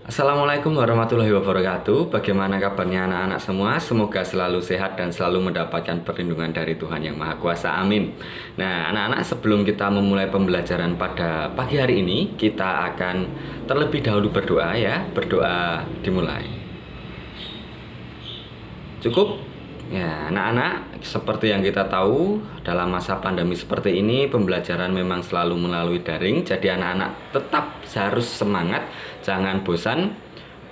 Assalamualaikum warahmatullahi wabarakatuh. Bagaimana kabarnya anak-anak semua? Semoga selalu sehat dan selalu mendapatkan perlindungan dari Tuhan Yang Maha Kuasa. Amin. Nah, anak-anak, sebelum kita memulai pembelajaran pada pagi hari ini, kita akan terlebih dahulu berdoa ya. Berdoa dimulai. Cukup? Ya, anak-anak, seperti yang kita tahu, dalam masa pandemi seperti ini, pembelajaran memang selalu melalui daring. Jadi anak-anak tetap harus semangat, jangan bosan.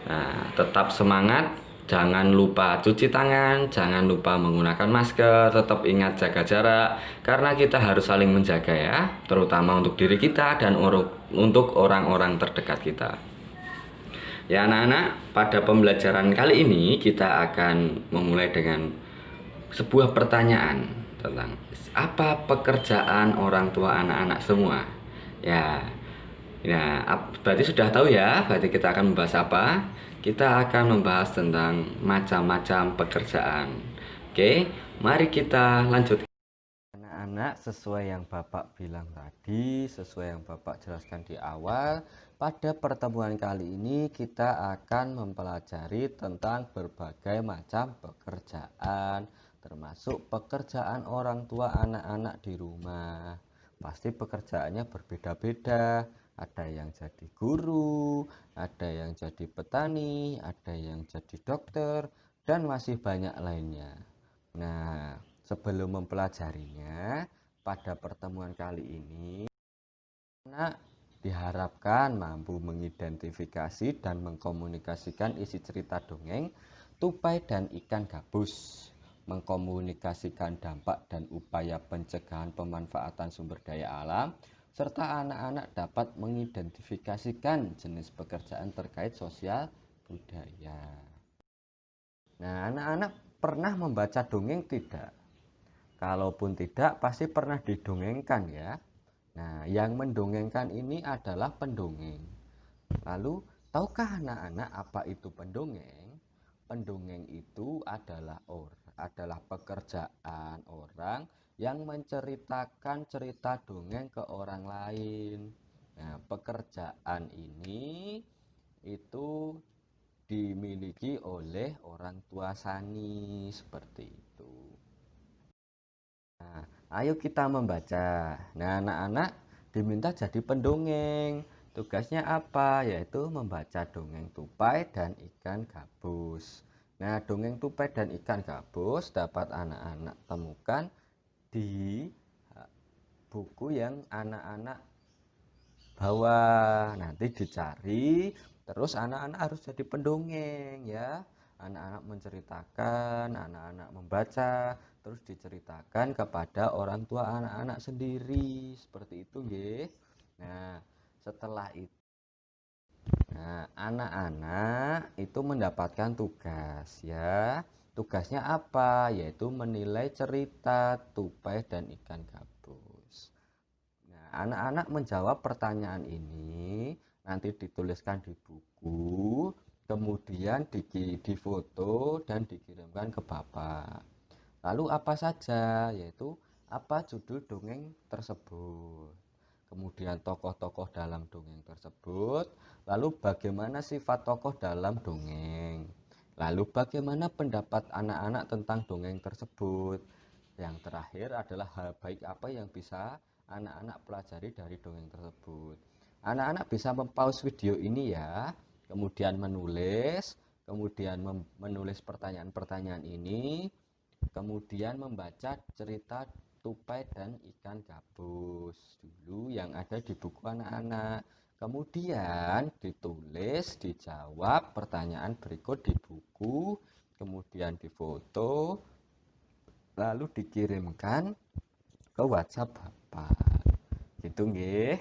Nah, tetap semangat, jangan lupa cuci tangan, jangan lupa menggunakan masker, tetap ingat jaga jarak, karena kita harus saling menjaga ya, terutama untuk diri kita dan untuk orang-orang terdekat kita. Ya anak-anak, pada pembelajaran kali ini kita akan memulai dengan sebuah pertanyaan tentang apa pekerjaan orang tua anak-anak semua. Ya, berarti sudah tahu ya, berarti kita akan membahas apa? Kita akan membahas tentang macam-macam pekerjaan. Oke, mari kita lanjut. Anak-anak, sesuai yang Bapak bilang tadi, sesuai yang Bapak jelaskan di awal, pada pertemuan kali ini kita akan mempelajari tentang berbagai macam pekerjaan, termasuk pekerjaan orang tua anak-anak di rumah. Pasti pekerjaannya berbeda-beda. Ada yang jadi guru, ada yang jadi petani, ada yang jadi dokter, dan masih banyak lainnya. Nah, sebelum mempelajarinya, pada pertemuan kali ini, anak diharapkan mampu mengidentifikasi dan mengkomunikasikan isi cerita dongeng Tupai dan Ikan Gabus, mengkomunikasikan dampak dan upaya pencegahan pemanfaatan sumber daya alam, serta anak-anak dapat mengidentifikasikan jenis pekerjaan terkait sosial budaya. Nah, anak-anak pernah membaca dongeng tidak? Kalaupun tidak, pasti pernah didongengkan ya. Nah, yang mendongengkan ini adalah pendongeng. Lalu, tahukah anak-anak apa itu pendongeng? Pendongeng itu adalah pekerjaan orang yang menceritakan cerita dongeng ke orang lain. Nah, pekerjaan ini itu dimiliki oleh orang tua Sani seperti itu. Nah, ayo kita membaca. Nah, anak-anak diminta jadi pendongeng. Tugasnya apa? Yaitu membaca dongeng Tupai dan Ikan Gabus. Nah, dongeng Tupai dan Ikan Gabus dapat anak-anak temukan di buku yang anak-anak bawa. Nanti dicari, terus anak-anak harus jadi pendongeng ya. Anak-anak menceritakan, anak-anak membaca, terus diceritakan kepada orang tua anak-anak sendiri. Seperti itu nggih. Nah, setelah itu anak-anak itu mendapatkan tugas ya. Tugasnya apa? Yaitu menilai cerita Tupai dan Ikan Gabus. Nah, anak-anak menjawab pertanyaan ini nanti dituliskan di buku, kemudian difoto dan dikirimkan ke Bapak. Lalu apa saja? Yaitu apa judul dongeng tersebut, kemudian tokoh-tokoh dalam dongeng tersebut, lalu bagaimana sifat tokoh dalam dongeng, lalu bagaimana pendapat anak-anak tentang dongeng tersebut. Yang terakhir adalah hal baik apa yang bisa anak-anak pelajari dari dongeng tersebut. Anak-anak bisa mempause video ini ya, kemudian menulis pertanyaan-pertanyaan ini, kemudian membaca cerita Tupai dan Ikan Gabus dulu yang ada di buku anak-anak. Kemudian ditulis, dijawab pertanyaan berikut di buku, kemudian difoto, lalu dikirimkan ke WhatsApp Bapak. Gitu nggih.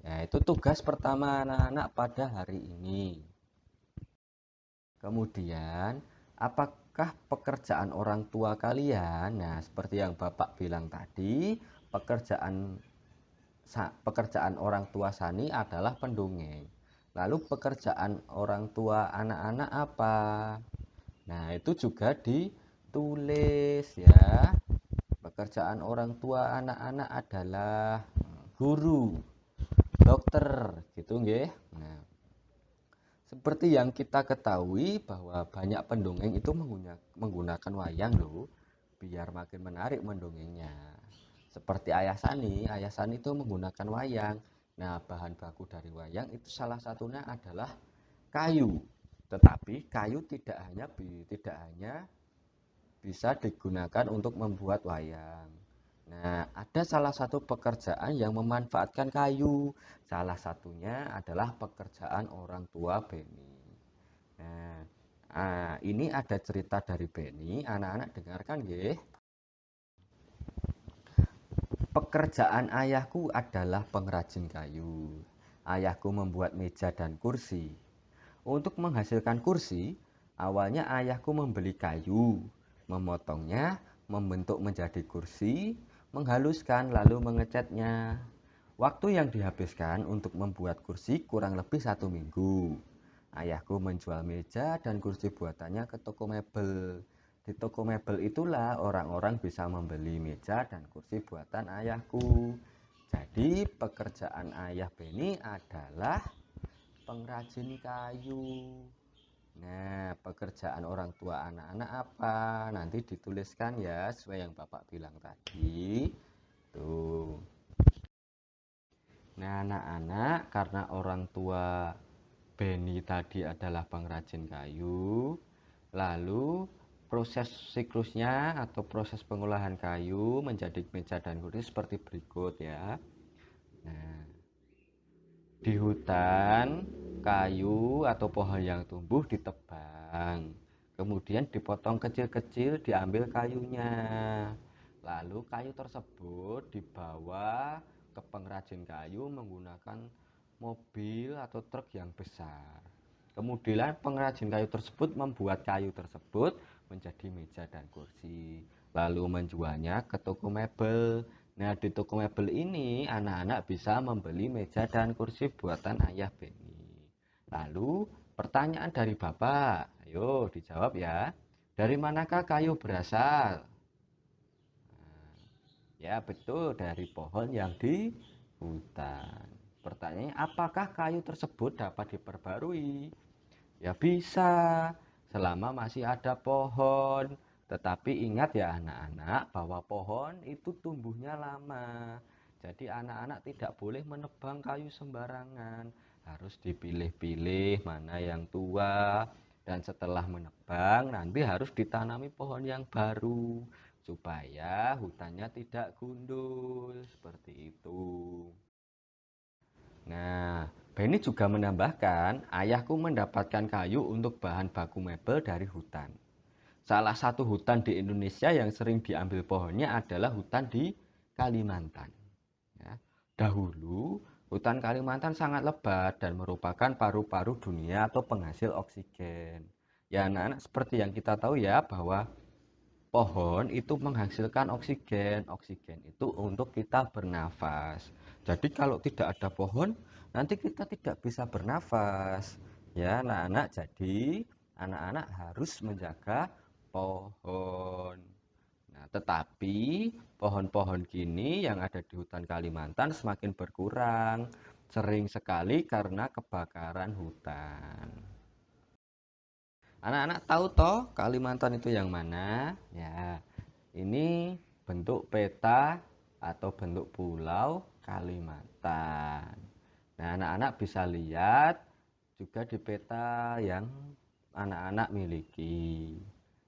Ya, itu tugas pertama anak-anak pada hari ini. Kemudian, apakah pekerjaan orang tua kalian? Nah, seperti yang Bapak bilang tadi, pekerjaan orang tua Sani adalah pendongeng. Lalu pekerjaan orang tua anak-anak apa? Nah, itu juga ditulis ya. pekerjaan orang tua anak-anak adalah guru, dokter, gitu nggih. Nah, seperti yang kita ketahui bahwa banyak pendongeng itu menggunakan wayang loh, biar makin menarik mendongengnya. Seperti Ayah Sani itu menggunakan wayang. Nah, bahan baku dari wayang itu salah satunya adalah kayu. Tetapi kayu tidak hanya bisa digunakan untuk membuat wayang. Nah, ada salah satu pekerjaan yang memanfaatkan kayu. Salah satunya adalah pekerjaan orang tua Beni. Nah, ini ada cerita dari Beni. Anak-anak dengarkan nggih. Pekerjaan ayahku adalah pengrajin kayu. Ayahku membuat meja dan kursi. Untuk menghasilkan kursi, awalnya ayahku membeli kayu, memotongnya, membentuk menjadi kursi, menghaluskan lalu mengecatnya. Waktu yang dihabiskan untuk membuat kursi kurang lebih 1 minggu. Ayahku menjual meja dan kursi buatannya ke toko mebel. Di toko mebel itulah orang-orang bisa membeli meja dan kursi buatan ayahku. Jadi pekerjaan ayah Beni adalah pengrajin kayu. Nah, pekerjaan orang tua anak-anak apa? Nanti dituliskan ya, sesuai yang Bapak bilang tadi. Tuh. Nah, anak-anak, karena orang tua Beni tadi adalah pengrajin kayu, lalu proses siklusnya atau proses pengolahan kayu menjadi meja dan kursi seperti berikut ya. Nah, di hutan, kayu atau pohon yang tumbuh ditebang, kemudian dipotong kecil-kecil, diambil kayunya. Lalu kayu tersebut dibawa ke pengrajin kayu menggunakan mobil atau truk yang besar. Kemudian pengrajin kayu tersebut membuat kayu tersebut menjadi meja dan kursi, lalu menjualnya ke toko mebel. Nah, di toko mebel ini anak-anak bisa membeli meja dan kursi buatan ayah Beni. Lalu pertanyaan dari Bapak, ayo dijawab ya. Dari manakah kayu berasal? Ya, betul, dari pohon yang di hutan. Pertanyaannya, apakah kayu tersebut dapat diperbarui? Ya bisa, selama masih ada pohon. Tetapi ingat ya anak-anak, bahwa pohon itu tumbuhnya lama. Jadi anak-anak tidak boleh menebang kayu sembarangan. Harus dipilih-pilih mana yang tua. Dan setelah menebang, nanti harus ditanami pohon yang baru. Supaya hutannya tidak gundul. Seperti itu. Nah, Beni juga menambahkan, ayahku mendapatkan kayu untuk bahan baku mebel dari hutan. Salah satu hutan di Indonesia yang sering diambil pohonnya adalah hutan di Kalimantan. Ya. Dahulu, hutan Kalimantan sangat lebat dan merupakan paru-paru dunia atau penghasil oksigen. Ya, anak-anak, seperti yang kita tahu ya, bahwa pohon itu menghasilkan oksigen. Oksigen itu untuk kita bernafas. Jadi kalau tidak ada pohon, nanti kita tidak bisa bernafas. Ya, anak-anak, jadi anak-anak harus menjaga pohon. Nah, tetapi pohon-pohon kini yang ada di hutan Kalimantan semakin berkurang. Sering sekali karena kebakaran hutan. Anak-anak tahu toh Kalimantan itu yang mana? Ya, ini bentuk peta atau bentuk pulau Kalimantan. Nah, anak-anak bisa lihat juga di peta yang anak-anak miliki.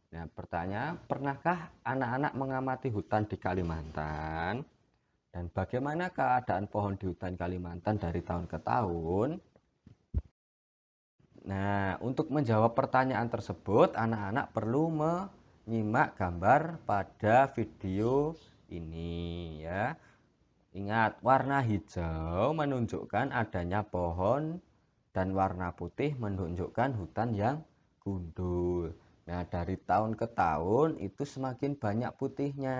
Nah, pertanyaan, pernahkah anak-anak mengamati hutan di Kalimantan? Dan bagaimana keadaan pohon di hutan Kalimantan dari tahun ke tahun? Nah, untuk menjawab pertanyaan tersebut, anak-anak perlu menyimak gambar pada video ini ya. Ingat, warna hijau menunjukkan adanya pohon dan warna putih menunjukkan hutan yang gundul. Nah, dari tahun ke tahun itu semakin banyak putihnya.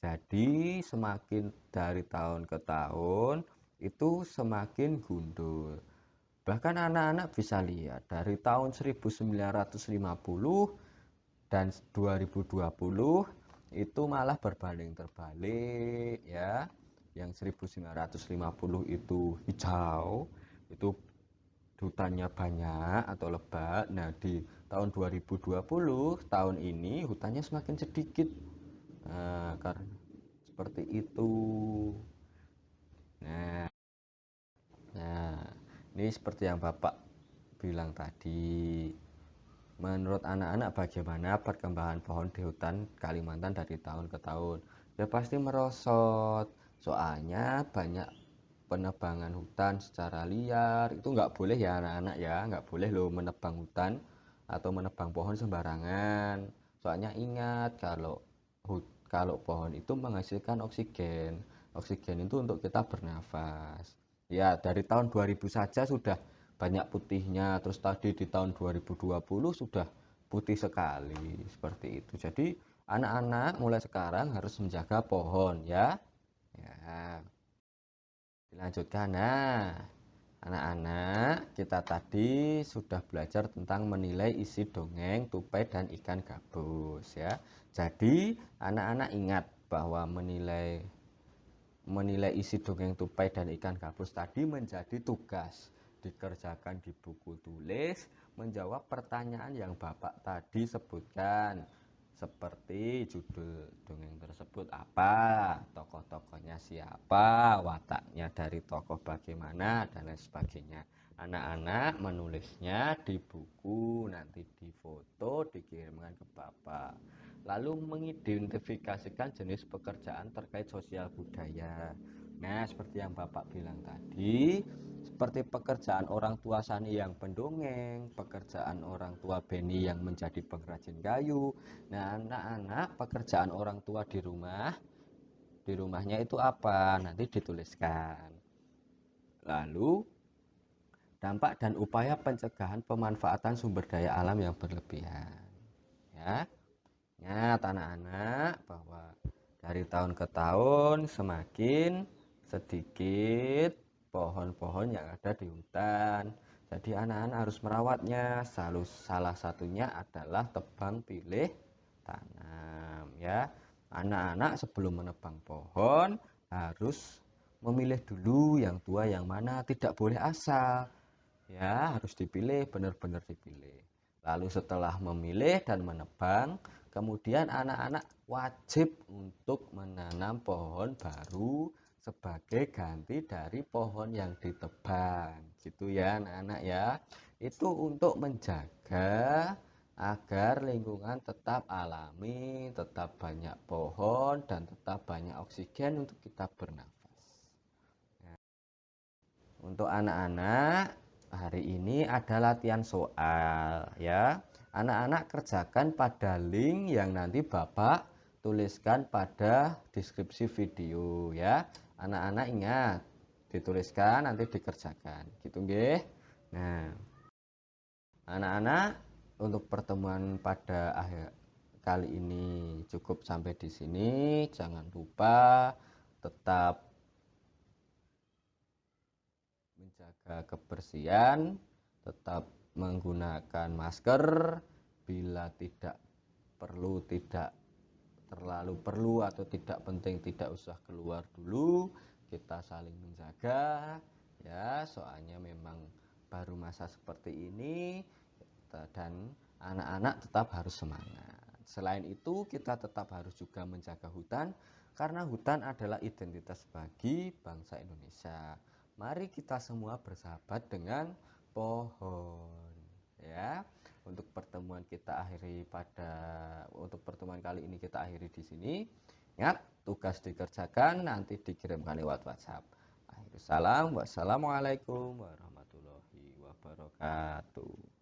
Jadi, semakin dari tahun ke tahun itu semakin gundul. Bahkan anak-anak bisa lihat dari tahun 1950 dan 2020 itu malah berbanding terbalik ya. Yang 1950 itu hijau, itu hutannya banyak atau lebat. Nah, di tahun 2020, tahun ini hutannya semakin sedikit. Nah, karena seperti itu. Nah, nah, ini seperti yang Bapak bilang tadi. Menurut anak-anak bagaimana perkembangan pohon di hutan Kalimantan dari tahun ke tahun? Ya pasti merosot. Soalnya banyak penebangan hutan secara liar. Itu nggak boleh ya anak-anak ya, nggak boleh loh menebang hutan atau menebang pohon sembarangan. Soalnya ingat kalau pohon itu menghasilkan oksigen. Oksigen itu untuk kita bernafas. Ya, dari tahun 2000 saja sudah banyak putihnya. Terus tadi di tahun 2020 sudah putih sekali. Seperti itu. Jadi, anak-anak mulai sekarang harus menjaga pohon ya. Ya, dilanjutkan. Nah, anak-anak, kita tadi sudah belajar tentang menilai isi dongeng tupai dan ikan gabus ya. Jadi, anak-anak ingat bahwa menilai isi dongeng tupai dan ikan gabus tadi menjadi tugas dikerjakan di buku tulis, menjawab pertanyaan yang Bapak tadi sebutkan, seperti judul dongeng tersebut apa, tokoh-tokohnya siapa, wataknya dari tokoh bagaimana, dan lain sebagainya. Anak-anak menulisnya di buku, nanti difoto, dikirimkan ke Bapak, lalu mengidentifikasikan jenis pekerjaan terkait sosial budaya. Nah, seperti yang Bapak bilang tadi, seperti pekerjaan orang tua Sani yang pendongeng, pekerjaan orang tua Beni yang menjadi pengrajin kayu. Nah, anak-anak, pekerjaan orang tua di rumahnya itu apa? Nanti dituliskan. Lalu, dampak dan upaya pencegahan pemanfaatan sumber daya alam yang berlebihan. Ya, ingat anak-anak bahwa dari tahun ke tahun semakin sedikit pohon-pohon yang ada di hutan. Jadi anak-anak harus merawatnya. Salah satunya adalah tebang pilih tanam ya. Anak-anak sebelum menebang pohon harus memilih dulu yang tua yang mana, tidak boleh asal. Ya, harus dipilih, benar-benar dipilih. Lalu setelah memilih dan menebang, kemudian anak-anak wajib untuk menanam pohon baru sebagai ganti dari pohon yang ditebang. Gitu ya anak-anak ya. Itu untuk menjaga agar lingkungan tetap alami, tetap banyak pohon, dan tetap banyak oksigen untuk kita bernafas. Untuk anak-anak, hari ini ada latihan soal ya. Anak-anak kerjakan pada link yang nanti Bapak tuliskan pada deskripsi video ya. Anak-anak ingat, dituliskan nanti dikerjakan. Gitu nggih. Nah, anak-anak, untuk pertemuan pada akhir kali ini cukup sampai di sini. Jangan lupa tetap menjaga kebersihan, tetap menggunakan masker, bila tidak perlu, tidak terlalu perlu atau tidak penting, tidak usah keluar dulu. Kita saling menjaga ya, soalnya memang baru masa seperti ini, dan anak-anak tetap harus semangat. Selain itu, kita tetap harus juga menjaga hutan, karena hutan adalah identitas bagi bangsa Indonesia. Mari kita semua bersahabat dengan pohon ya. Untuk pertemuan kali ini kita akhiri di sini. Ingat, tugas dikerjakan, nanti dikirimkan lewat WhatsApp. Akhirul salam, wassalamualaikum warahmatullahi wabarakatuh.